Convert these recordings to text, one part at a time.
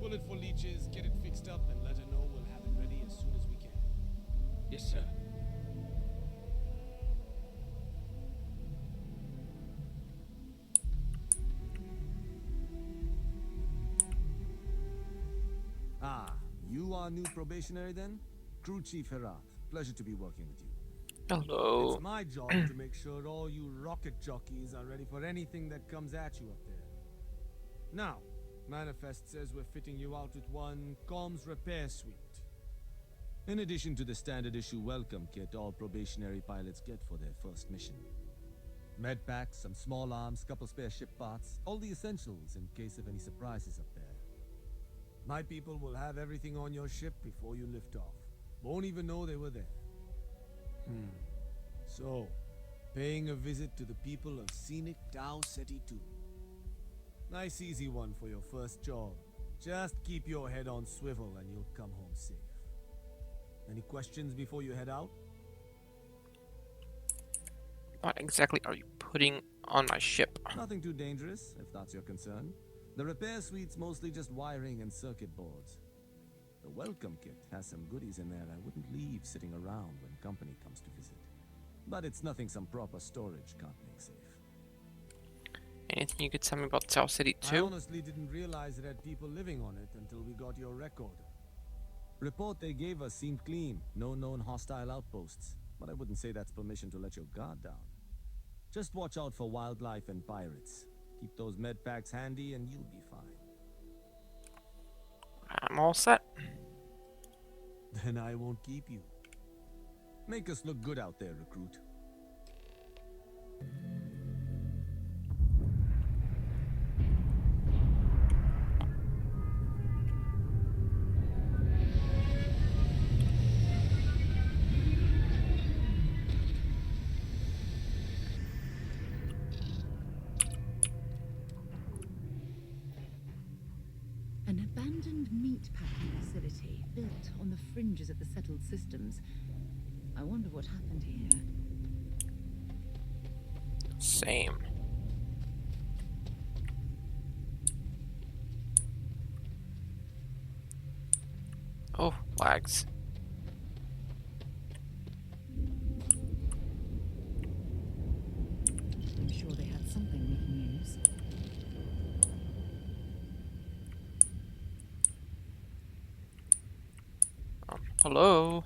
bullet for leeches, get it fixed up, and let her know we'll have it ready as soon as we can. Yes, sir. Ah, you are new probationary then? Crew Chief Herat. Pleasure to be working with you. Hello. It's my job to make sure all you rocket jockeys are ready for anything that comes at you up there. Now, Manifest says we're fitting you out with one comms repair suite. In addition to the standard issue welcome kit all probationary pilots get for their first mission. Med packs, some small arms, couple spare ship parts, all the essentials in case of any surprises up there. My people will have everything on your ship before you lift off. Won't even know they were there. So, paying a visit to the people of scenic Tau Ceti 2. Nice easy one for your first job. Just keep your head on swivel and you'll come home safe. Any questions before you head out? What exactly are you putting on my ship? Nothing too dangerous, if that's your concern. The repair suite's mostly just wiring and circuit boards. The welcome kit has some goodies in there I wouldn't leave sitting around when company comes to visit. But it's nothing some proper storage can't make safe. Anything you could tell me about Tau City I 2? honestly didn't realize it had people living on it until we got your record. Report they gave us seemed clean, no known hostile outposts. But I wouldn't say that's permission to let your guard down. Just watch out for wildlife and pirates. Keep those med packs handy and you'll be fine. I'm all set. Then I won't keep you. Make us look good out there, recruit. An abandoned meatpacking facility built on the fringes of the settled systems. I wonder what happened here. Same. Oh, lags. I'm sure they had something we can use. Hello?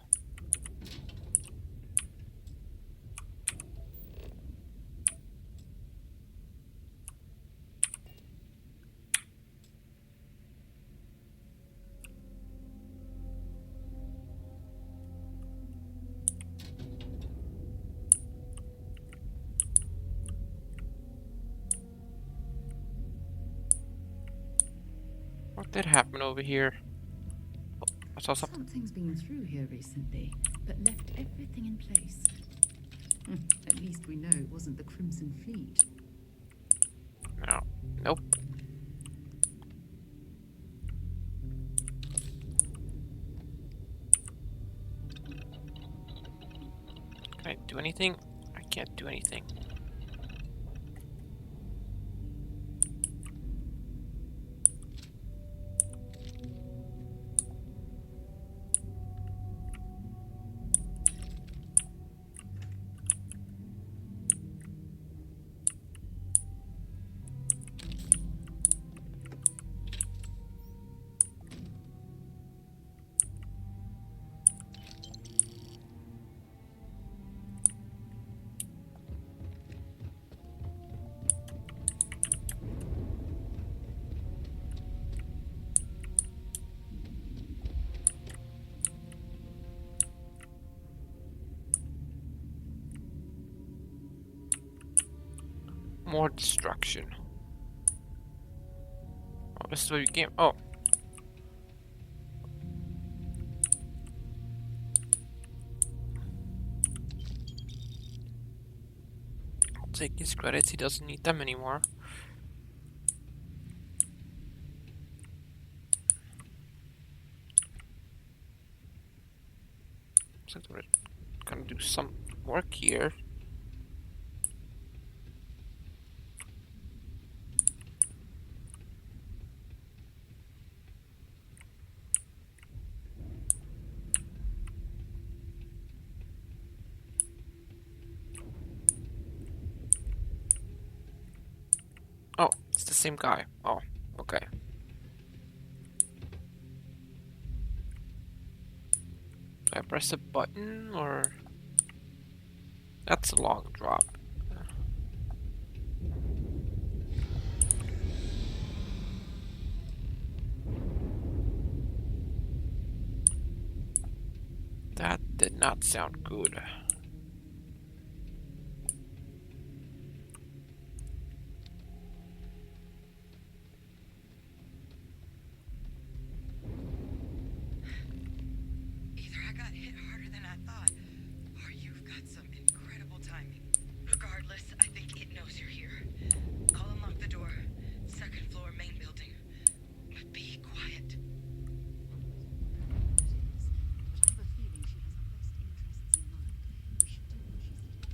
What did happen over here? Oh, I saw something. Something's been through here recently, but left everything in place. At least we know it wasn't the Crimson Fleet. No. Nope. Can I do anything? I can't do anything. More destruction. Oh, this is where we came. Oh. I'll take his credits. He doesn't need them anymore. Looks like we're gonna do some work here. It's the same guy. Oh, okay. Do I press a button or... That's a long drop. That did not sound good. Either I got hit harder than I thought, or you've got some incredible timing. Regardless, I think it knows you're here. I'll unlock the door. Second floor, main building. But be quiet. But I have a feeling she has our best interests in mind. We should do what she suggests.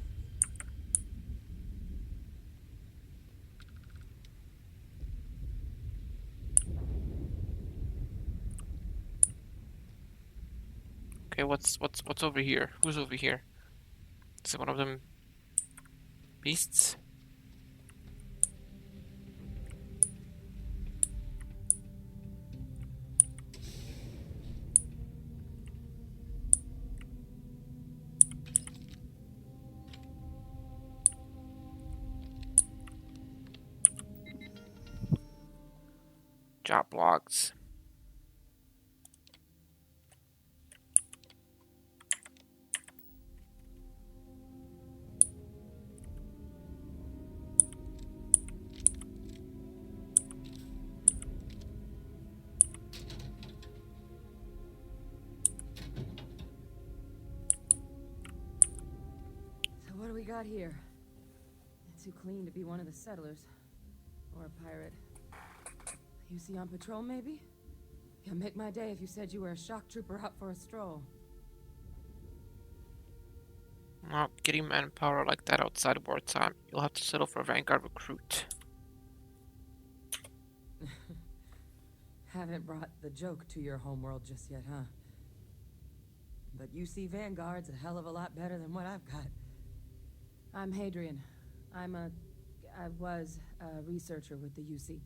Okay, what's over here? Who's over here? Is it one of them beasts? Job logs. So what do we got here? Too clean to be one of the settlers. Or a pirate. You see on patrol, maybe? You'll make my day if you said you were a shock trooper out for a stroll. Not getting manpower like that outside of wartime. You'll have to settle for a Vanguard recruit. Haven't brought the joke to your homeworld just yet, huh? But you see Vanguard's a hell of a lot better than what I've got. I'm Hadrian. I was a researcher with the UC.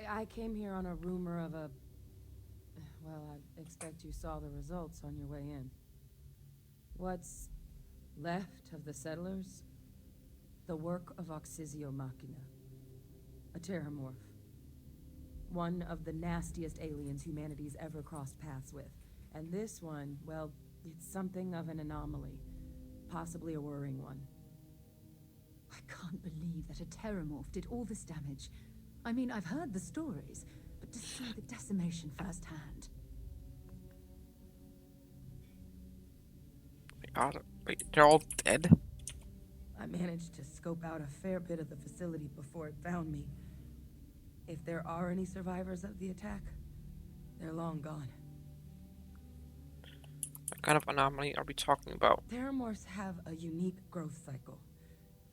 I came here on a rumor of a... Well, I expect you saw the results on your way in. What's left of the settlers? The work of Oxysio Machina. A terramorph. One of the nastiest aliens humanity's ever crossed paths with. And this one, well, it's something of an anomaly. Possibly a worrying one. I can't believe that a terramorph did all this damage. I mean, I've heard the stories, but to see the decimation firsthand. Wait, they're all dead? I managed to scope out a fair bit of the facility before it found me. If there are any survivors of the attack, they're long gone. What kind of anomaly are we talking about? Terramorphs have a unique growth cycle.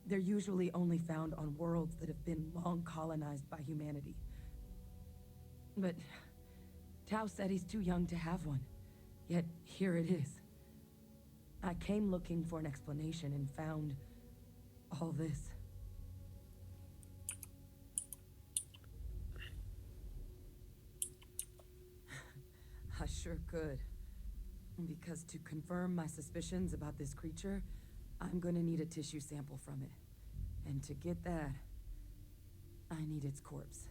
They're usually only found on worlds that have been long colonized by humanity. But Tao said he's too young to have one. Yet here it is. I came looking for an explanation and found all this. I sure could. Because to confirm my suspicions about this creature, I'm gonna need a tissue sample from it. And to get that, I need its corpse.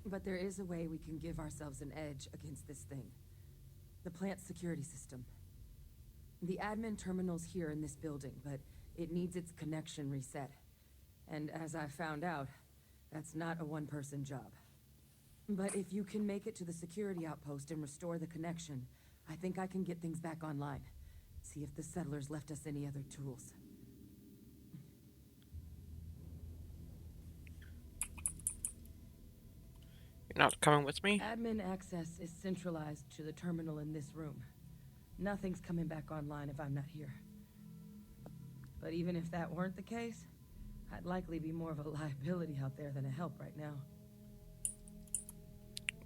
But there is a way we can give ourselves an edge against this thing. The plant's security system. The admin terminal's here in this building, but it needs its connection reset. And as I found out, that's not a one-person job. But if you can make it to the security outpost and restore the connection, I think I can get things back online. See if the settlers left us any other tools. You're not coming with me? Admin access is centralized to the terminal in this room. Nothing's coming back online if I'm not here. But even if that weren't the case, I'd likely be more of a liability out there than a help right now.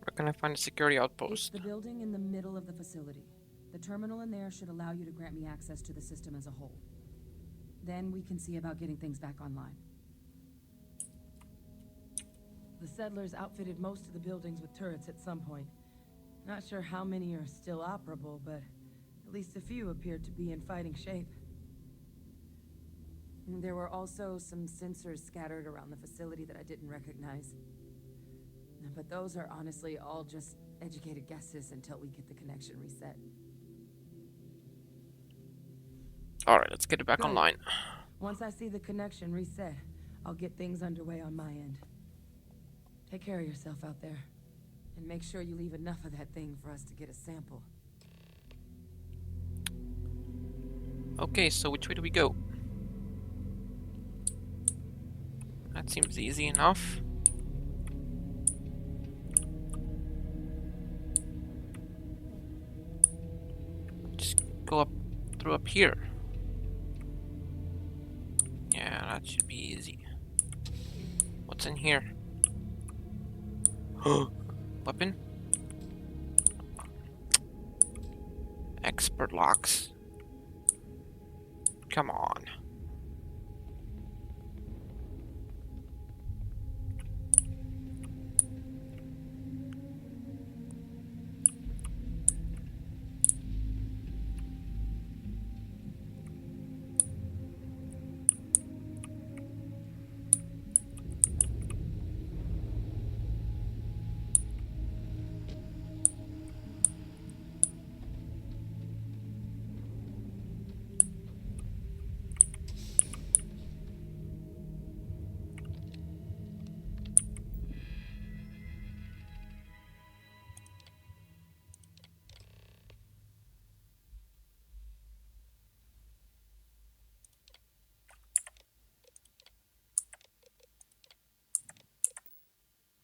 Where can I find a security It's outpost? the building in the middle of the facility. The terminal in there should allow you to grant me access to the system as a whole. Then we can see about getting things back online. The settlers outfitted most of the buildings with turrets at some point. Not sure how many are still operable, but at least a few appeared to be in fighting shape. There were also some sensors scattered around the facility that I didn't recognize. But those are honestly all just educated guesses until we get the connection reset. Alright, let's get it back Good. online. Once I see the connection reset, I'll get things underway on my end. Take care of yourself out there. And make sure you leave enough of that thing for us to get a sample. Okay, so which way do we go? That seems easy enough. Just go up through up here. Yeah, that should be easy. What's in here? Weapon? Expert locks. Come on.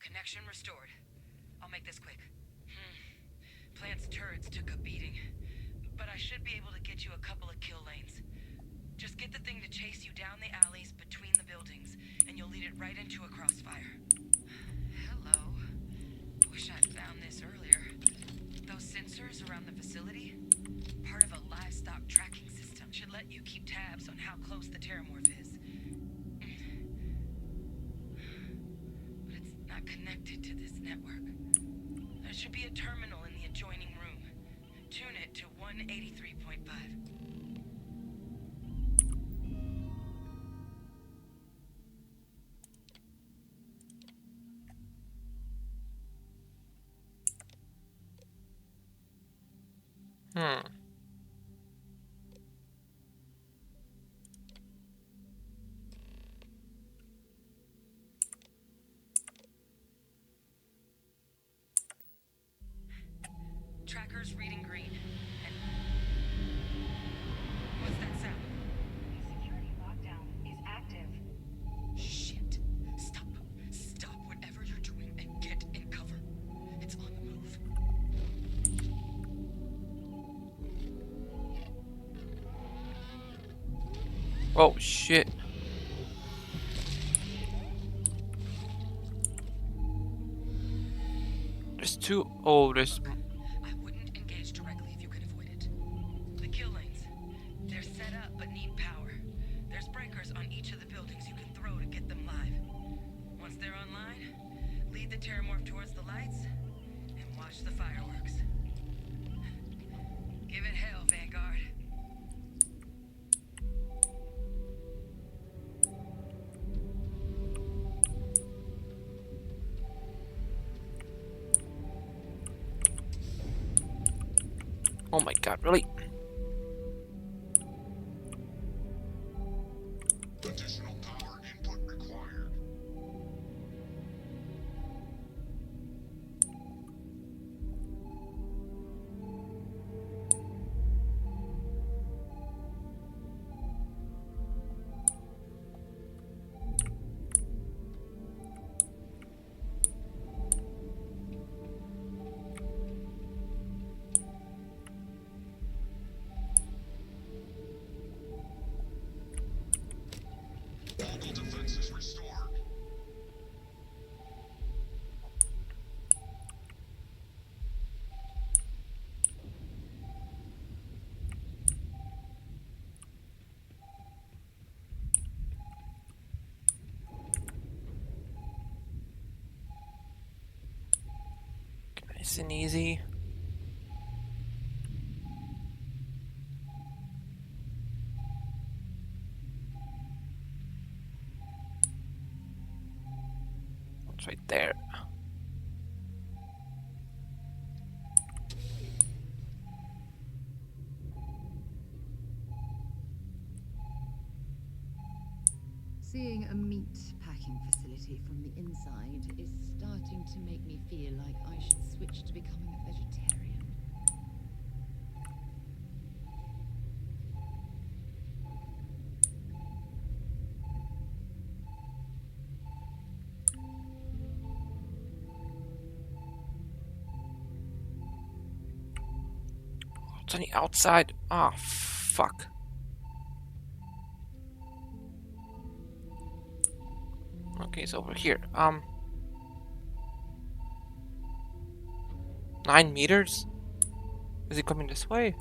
Connection restored. I'll make this quick. Plant's turrets took a beating, but I should be able to get you a couple of kill lanes. Just get the thing to chase you down the alleys between the buildings, and you'll lead it right into a crossfire. Hello. Wish I'd found this earlier. Those sensors around the facility? Part of a livestock tracking system. Should let you keep tabs on how close the terramorph is. Connected to this network. There should be a terminal in the adjoining room. Tune it to 183.5. Tracker's reading green. And what's that sound? Security lockdown is active. Shit. Stop. Stop whatever you're doing and get in cover. It's on the move. Oh shit. There's two. Oh, there's. I wouldn't engage directly if you can avoid it. The kill lanes. They're set up but need power. There's breakers on each of the buildings you can throw to get them live. Once they're online, lead the terramorph towards the lights and watch the fireworks. Give it hell, Vanguard. Oh my god, really? Additional power input required. Nice and easy. It's right there. Seeing a meat packing facility from the inside is starting to make me feel like I should switch to becoming a vegetarian. It's on the outside. Ah, fuck. Okay, it's over here. 9 meters? Is it coming this way?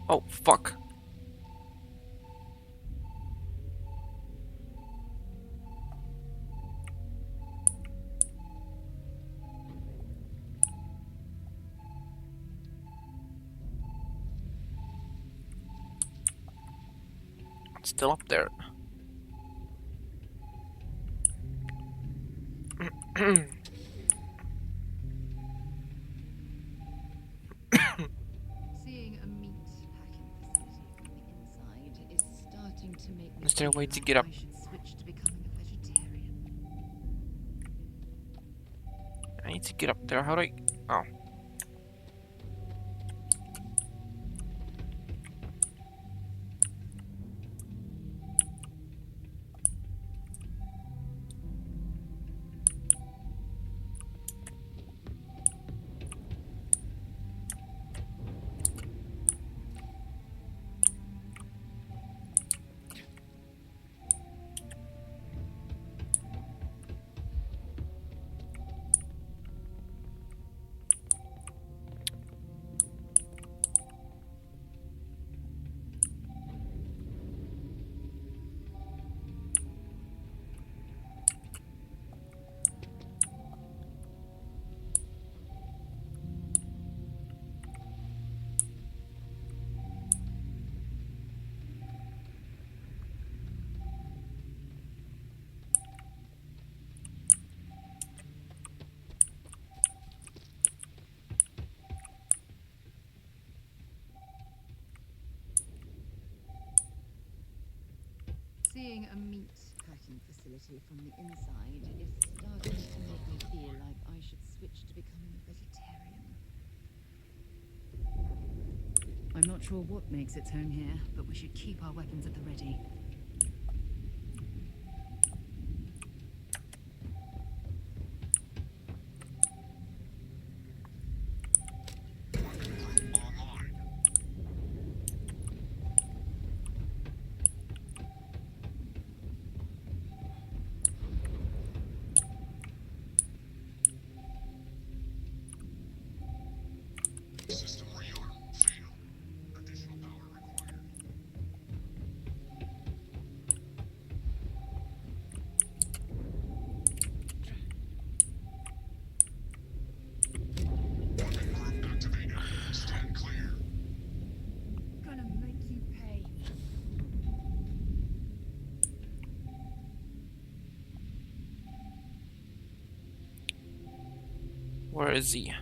Oh, fuck. It's still up there. Seeing a meat packing facility from the inside is starting to make me Is there a feel way to like get up? I should switch to becoming a vegetarian. I need to get up there. How do I... Oh. Seeing a meat packing facility from the inside is starting to make me feel like I should switch to becoming a vegetarian. I'm not sure what makes its home here, but we should keep our weapons at the ready. System rearm failed. Additional power required. Weapon group activated. Stand clear. Gonna make you pay. Where is he? You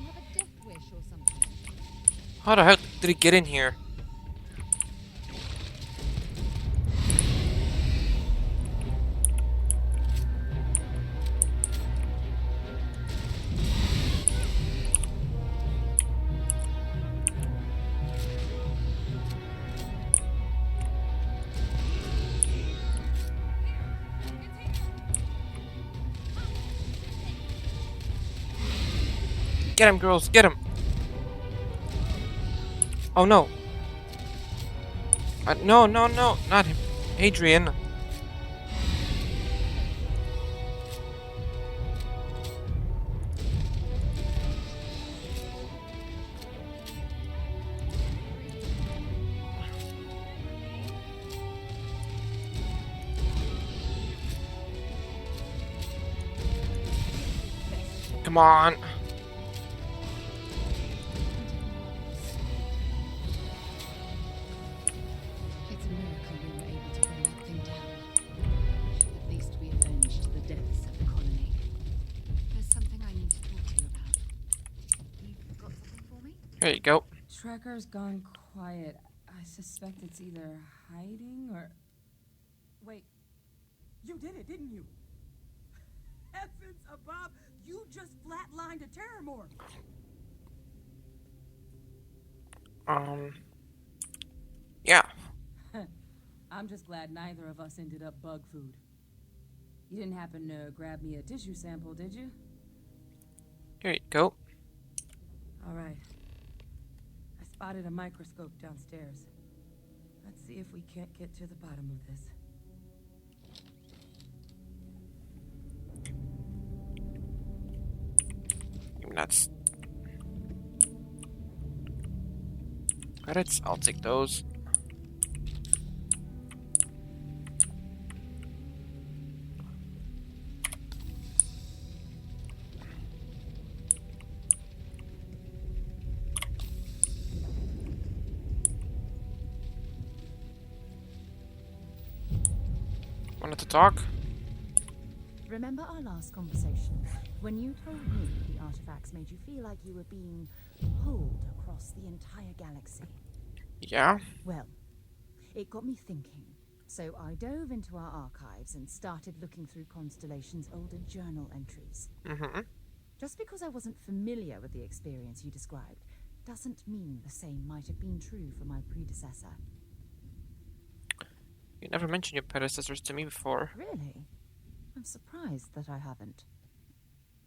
have a death wish or something? How the heck did he get in here? Get him, girls, get him! Oh no! No, no, no, not him. Adrian. Come on. It's a miracle we were able to bring that thing down. At least we avenged the deaths of the colony. There's something I need to talk to you about. You've got something for me? Here you go. Trekker's gone quiet. I suspect it's either hiding or... Wait. You did it, didn't you? Heavens above! You just flatlined a terramorph! Yeah. I'm just glad neither of us ended up bug food. You didn't happen to grab me a tissue sample, did you? Here you go. All right. I spotted a microscope downstairs. Let's see if we can't get to the bottom of this. That's credits. I'll take those. Wanted to talk? Remember our last conversation? When you told me the artifacts made you feel like you were being pulled across the entire galaxy. Yeah. Well, it got me thinking. So I dove into our archives and started looking through Constellation's older journal entries. Mm-hmm. Just because I wasn't familiar with the experience you described doesn't mean the same might have been true for my predecessor. You never mentioned your predecessors to me before. Really? I'm surprised that I haven't.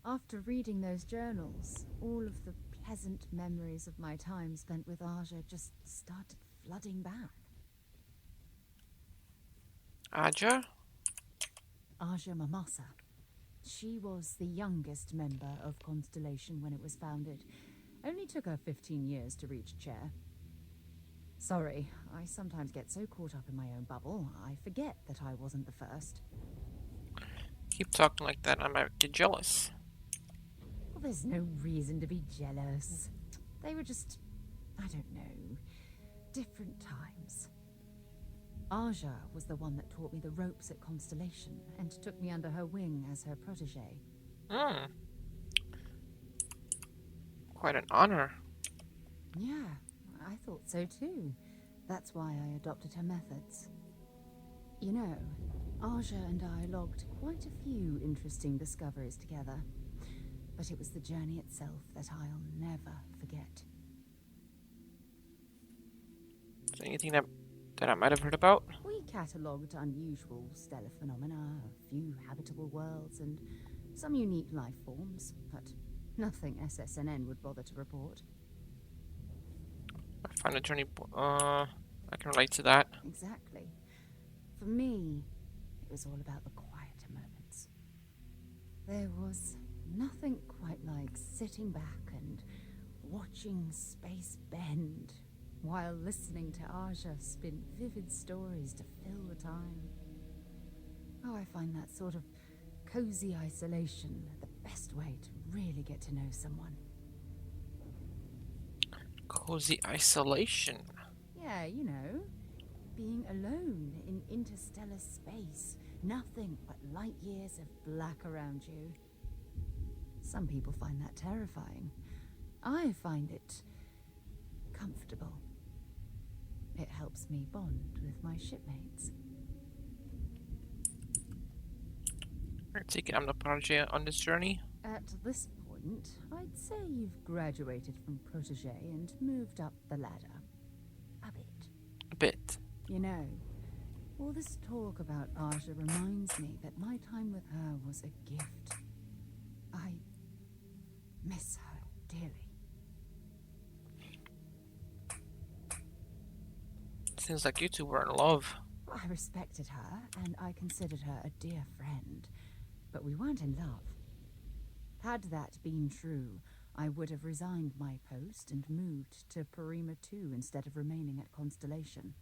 After reading those journals, all of the pleasant memories of my time spent with Aja just started flooding back. Aja? Aja Mamasa. She was the youngest member of Constellation when it was founded. Only took her 15 years to reach chair. Sorry, I sometimes get so caught up in my own bubble, I forget that I wasn't the first. Keep talking like that, I might get jealous. Well, there's no reason to be jealous. They were just, I don't know, different times. Aja was the one that taught me the ropes at Constellation and took me under her wing as her protege. Hmm. Quite an honor. Yeah, I thought so too. That's why I adopted her methods. You know, Aja and I logged quite a few interesting discoveries together. But it was the journey itself that I'll never forget. Is there anything that I might have heard about? We catalogued unusual stellar phenomena, a few habitable worlds, and some unique life forms, but nothing SSNN would bother to report. I find a journey. I can relate to that. Exactly. For me, it was all about the quieter moments. There was nothing quite like sitting back and watching space bend while listening to Aja spin vivid stories to fill the time. Oh, I find that sort of cozy isolation the best way to really get to know someone. Cozy isolation. Yeah, you know, being alone in interstellar space, nothing but light years of black around you. Some people find that terrifying. I find it comfortable. It helps me bond with my shipmates. I take it I'm the protege on this journey. At this point, I'd say you've graduated from protege and moved up the ladder. A bit. A bit. You know, all this talk about Aja reminds me that my time with her was a gift. I miss her dearly. Seems like you two were in love. I respected her, and I considered her a dear friend, but we weren't in love. Had that been true, I would have resigned my post and moved to Parima 2 instead of remaining at Constellation.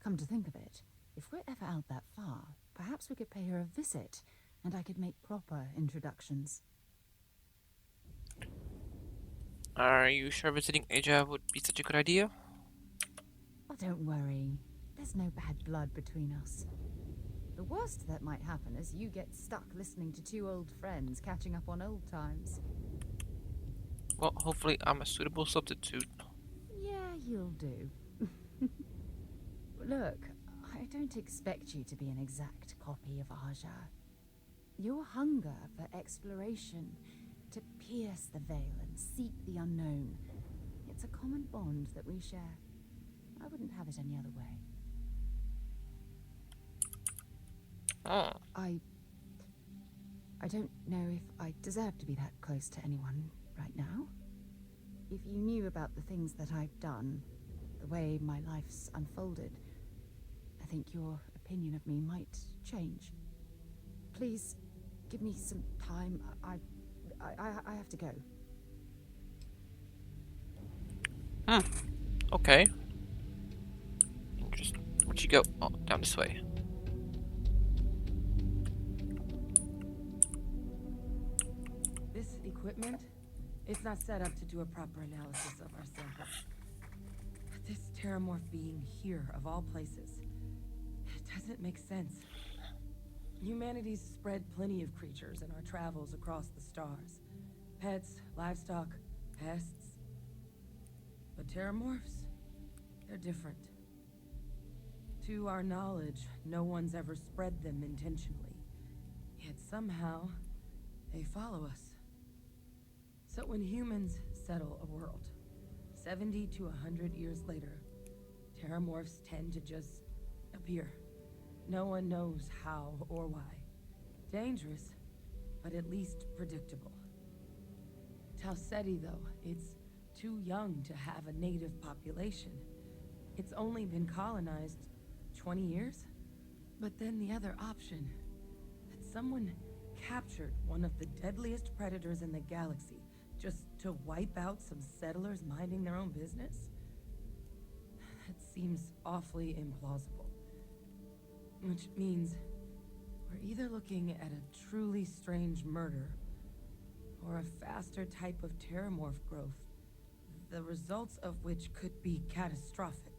Come to think of it, if we're ever out that far, perhaps we could pay her a visit, and I could make proper introductions. Are you sure visiting Asia would be such a good idea? Oh, don't worry. There's no bad blood between us. The worst that might happen is you get stuck listening to two old friends catching up on old times. Well, hopefully I'm a suitable substitute. Yeah, you'll do. Look, I don't expect you to be an exact copy of Aja. Your hunger for exploration, to pierce the veil and seek the unknown, it's a common bond that we share. I wouldn't have it any other way. Oh, I don't know if I deserve to be that close to anyone right now. If you knew about the things that I've done, the way my life's unfolded, I think your opinion of me might change. Please, give me some time. I have to go. okay. Just where'd you go? Oh, down this way. This equipment, it's not set up to do a proper analysis of our sample. But this terramorph being here, of all places, it doesn't make sense. Humanity's spread plenty of creatures in our travels across the stars. Pets, livestock, pests. But terramorphs, they're different. To our knowledge, no one's ever spread them intentionally. Yet somehow, they follow us. So when humans settle a world, 70 to 100 years later, terramorphs tend to just appear. No one knows how or why. Dangerous, but at least predictable. Talseti, though, it's too young to have a native population. It's only been colonized 20 years? But then the other option, that someone captured one of the deadliest predators in the galaxy just to wipe out some settlers minding their own business? That seems awfully implausible. Which means we're either looking at a truly strange murder or a faster type of terramorph growth, the results of which could be catastrophic.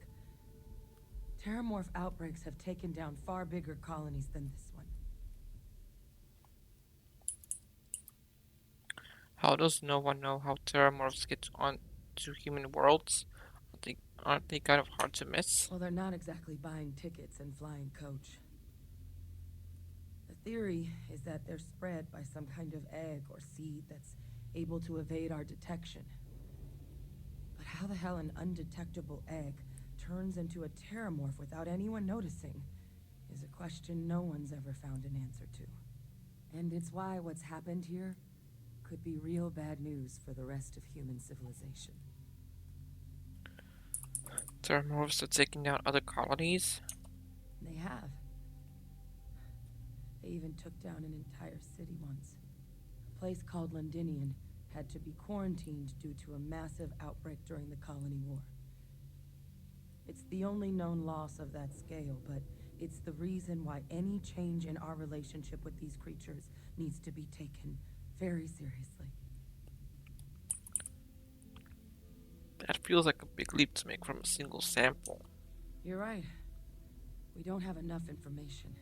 Terramorph outbreaks have taken down far bigger colonies than this one. How does no one know how terramorphs get onto human worlds? Aren't they kind of hard to miss? Well, they're not exactly buying tickets and flying coach. The theory is that they're spread by some kind of egg or seed that's able to evade our detection. But how the hell an undetectable egg turns into a terramorph without anyone noticing is a question no one's ever found an answer to. And it's why what's happened here could be real bad news for the rest of human civilization. Terramorphs are taking down other colonies? They have. They even took down an entire city once. A place called Londinian had to be quarantined due to a massive outbreak during the Colony War. It's the only known loss of that scale, but it's the reason why any change in our relationship with these creatures needs to be taken very seriously. That feels like a big leap to make from a single sample. You're right. We don't have enough information.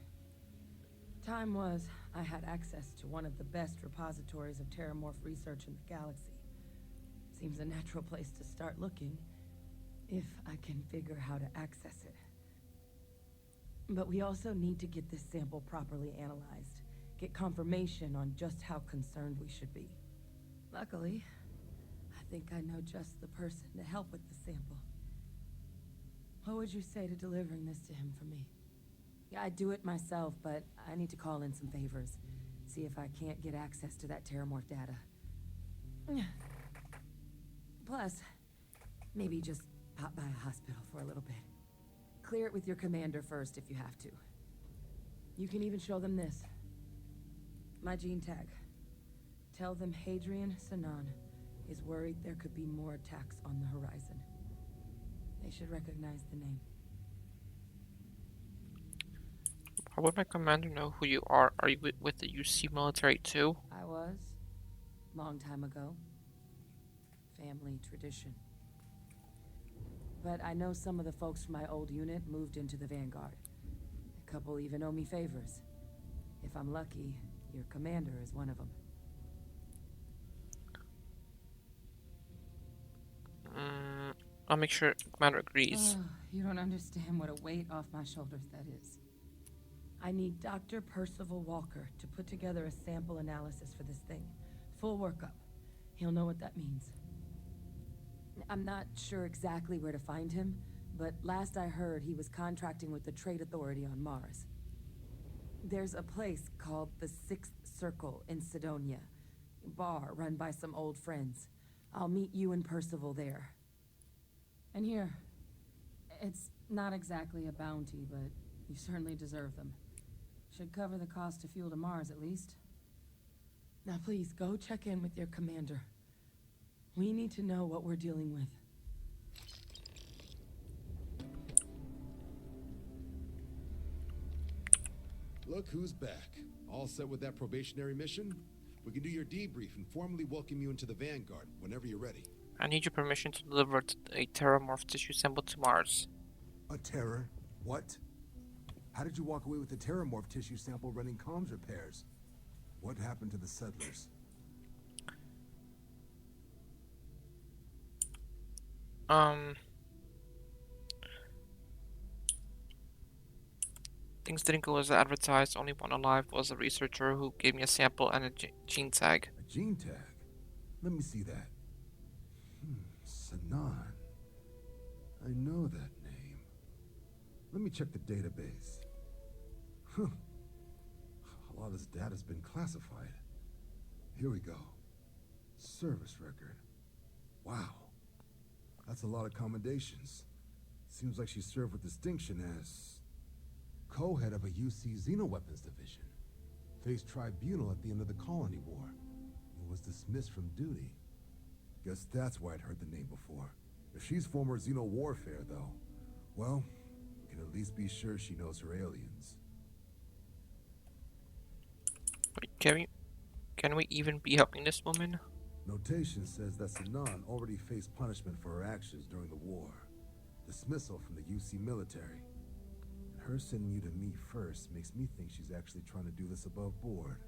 Time was, I had access to one of the best repositories of terramorph research in the galaxy. Seems a natural place to start looking, if I can figure how to access it. But we also need to get this sample properly analyzed, get confirmation on just how concerned we should be. Luckily, I think I know just the person to help with the sample. What would you say to delivering this to him for me? Yeah, I'd do it myself, but I need to call in some favors. See if I can't get access to that terramorph data. Plus, maybe just pop by a hospital for a little bit. Clear it with your commander first if you have to. You can even show them this. My gene tag. Tell them Hadrian Sanan is worried there could be more attacks on the horizon. They should recognize the name. How would my commander know who you are? Are you with the UC military too? I was. Long time ago. Family tradition. But I know some of the folks from my old unit moved into the Vanguard. A couple even owe me favors. If I'm lucky, your commander is one of them. I'll make sure commander agrees. Oh, you don't understand what a weight off my shoulders that is. I need Dr. Percival Walker to put together a sample analysis for this thing. Full workup. He'll know what that means. I'm not sure exactly where to find him, but last I heard he was contracting with the Trade Authority on Mars. There's a place called the Sixth Circle in Sidonia. A bar run by some old friends. I'll meet you and Percival there. And here, it's not exactly a bounty, but you certainly deserve them. Should cover the cost of fuel to Mars, at least. Now please, go check in with your commander. We need to know what we're dealing with. Look who's back. All set with that probationary mission? We can do your debrief and formally welcome you into the Vanguard whenever you're ready. I need your permission to deliver a terramorph tissue sample to Mars. A terror? What? How did you walk away with the terramorph tissue sample running comms repairs? What happened to the settlers? Things didn't go as advertised. Only one alive was a researcher who gave me a sample and a gene tag. A gene tag? Let me see that. Sanan. I know that name. Let me check the database. Huh. A lot of this data's been classified. Here we go. Service record. Wow. That's a lot of commendations. Seems like she served with distinction as co-head of a UC Xenoweapons division. Faced tribunal at the end of the Colony War. And was dismissed from duty. Guess that's why I'd heard the name before. If she's former Xeno warfare, though, well, we can at least be sure she knows her aliens. Wait, can we even be helping this woman? Notation says that Sanan already faced punishment for her actions during the war. Dismissal from the UC military. And her sending you to me first makes me think she's actually trying to do this above board.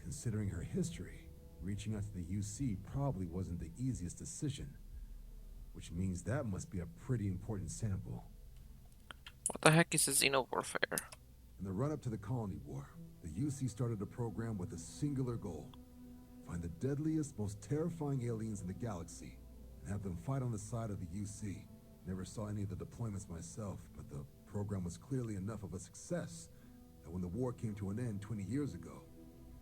Considering her history, reaching out to the UC probably wasn't the easiest decision. Which means that must be a pretty important sample. What the heck is a Xeno warfare? In the run-up to the Colony War, the UC started a program with a singular goal. Find the deadliest, most terrifying aliens in the galaxy, and have them fight on the side of the UC. Never saw any of the deployments myself, but the program was clearly enough of a success that when the war came to an end 20 years ago,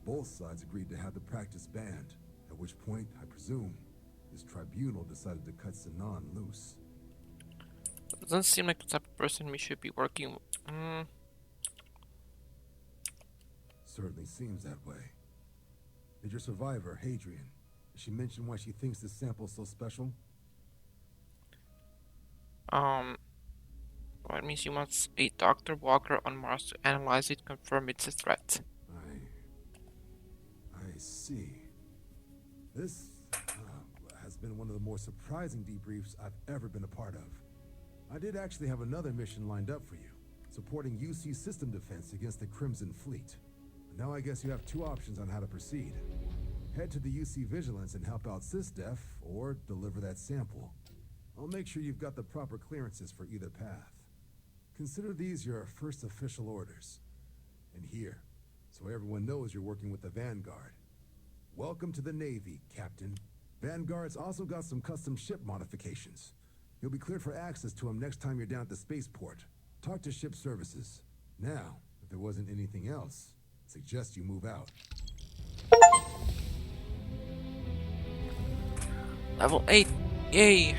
both sides agreed to have the practice banned, at which point, I presume, this tribunal decided to cut Sanan loose. It doesn't seem like the type of person we should be working with. Certainly seems that way. Did your survivor, Hadrian, did she mention why she thinks this sample's so special? Well, it means you want a Dr. Walker on Mars to analyze it, confirm it's a threat. I see. This has been one of the more surprising debriefs I've ever been a part of. I did actually have another mission lined up for you, supporting UC system defense against the Crimson Fleet. Now I guess you have two options on how to proceed. Head to the UC Vigilance and help out SysDef, or deliver that sample. I'll make sure you've got the proper clearances for either path. Consider these your first official orders. And here, so everyone knows you're working with the Vanguard. Welcome to the Navy, Captain. Vanguard's also got some custom ship modifications. You'll be cleared for access to them next time you're down at the spaceport. Talk to ship services. Now, if there wasn't anything else, suggest you move out. Level 8. Yay!